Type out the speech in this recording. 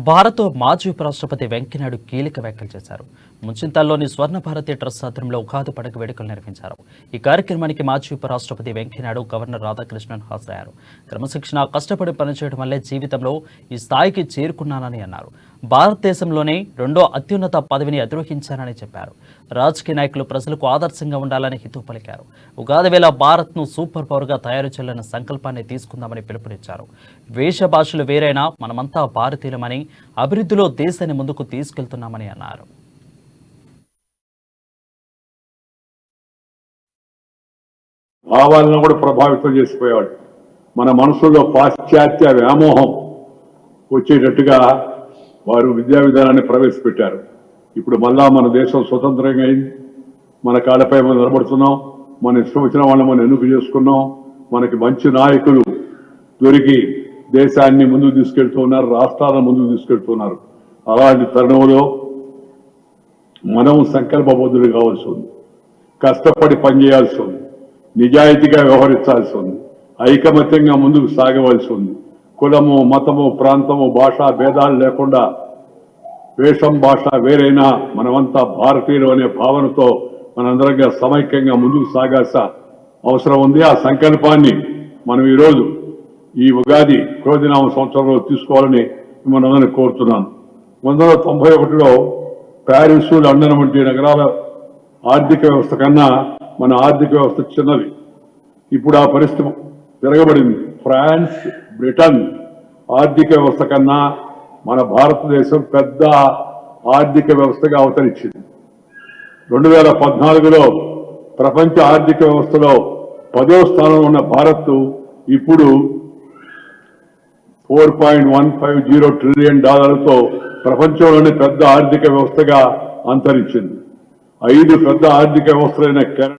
భారత మాజీ ఉపరాష్ట్రపతి వెంకయ్యనాయుడు కీలక వ్యాఖ్యలు చేశారు. ముంచింతల్లోని స్వర్ణ భారతి ట్రస్ట్ ఆధ్వర్యంలో ఉగాది పండుగ వేడుకలు నిర్వహించారు. ఈ కార్యక్రమానికి మాజీ ఉపరాష్ట్రపతి వెంకయ్యనాయుడు గవర్నర్ రాధాకృష్ణన్ హాజరయ్యారు. క్రమశిక్షణ, కష్టపడి పనిచేయడం వల్లే జీవితంలో ఈ స్థాయికి చేరుకున్నానని అన్నారు. భారతదేశంలోనే రెండో అత్యున్నత పదవిని అధిరోహించానని చెప్పారు. రాజకీయ నాయకులు ప్రజలకు ఆదర్శంగా ఉండాలని హితవు పలికారు. ఉగాది వేళ భారత్ను సూపర్ పవర్గా తయారు చేయాలన్న సంకల్పాన్ని తీసుకుందామని పిలుపునిచ్చారు. వేష భాషలు వేరైనా మనమంతా భారతీయులమని, అభివృద్ధిలో దేశాన్ని ముందుకు తీసుకెళ్తున్నామని అన్నారు. భావాలను కూడా ప్రభావితం చేసిపోయేవాడు. మన మనసులో పాశ్చాత్య వ్యామోహం వచ్చేటట్టుగా వారు విద్యా విధానాన్ని ప్రవేశపెట్టారు. ఇప్పుడు మళ్ళా మన దేశం స్వతంత్రంగా అయింది. మన కాళ్ళపై మనం నిలబడుతున్నాం. మన ఇష్టం వచ్చిన వాళ్ళని మనం ఎన్నిక చేసుకున్నాం. మనకి మంచి నాయకులు దొరికి దేశాన్ని ముందుకు తీసుకెళ్తున్నారు, రాష్ట్రాలను ముందుకు తీసుకెళ్తున్నారు. అలాంటి తరుణంలో మనం సంకల్పబద్ధులు కావాల్సి ఉంది. కష్టపడి పనిచేయాల్సి ఉంది. నిజాయితీగా వ్యవహరించాల్సి ఉంది. ఐకమత్యంగా ముందుకు సాగవలసి ఉంది. కులము, మతము, ప్రాంతము, భాషా భేదాలు లేకుండా వేషం, భాష వేరైనా మనమంతా భారతీయులు అనే భావనతో మనందరంగా సమైక్యంగా ముందుకు సాగాల్సిన అవసరం ఉంది. ఆ సంకల్పాన్ని మనం ఈరోజు ఈ ఉగాది క్రోధినామ సంవత్సరంలో తీసుకోవాలని మనందరినీ కోరుతున్నాను. 1991లో ప్యారిస్, లండన్ వంటి నగరాల ఆర్థిక వ్యవస్థ కన్నా మన ఆర్థిక వ్యవస్థ చిన్నది. ఇప్పుడు ఆ పరిస్థితి తిరగబడింది. ఫ్రాన్స్, బ్రిటన్ ఆర్థిక వ్యవస్థ కన్నా మన భారతదేశం పెద్ద ఆర్థిక వ్యవస్థగా అవతరించింది. 2014లో ప్రపంచ ఆర్థిక వ్యవస్థలో 10వ స్థానంలో ఉన్న భారత్ ఇప్పుడు $4.150 ట్రిలియన్ ప్రపంచంలోని పెద్ద ఆర్థిక వ్యవస్థగా అంతరించింది. 5 పెద్ద ఆర్థిక వ్యవస్థలైన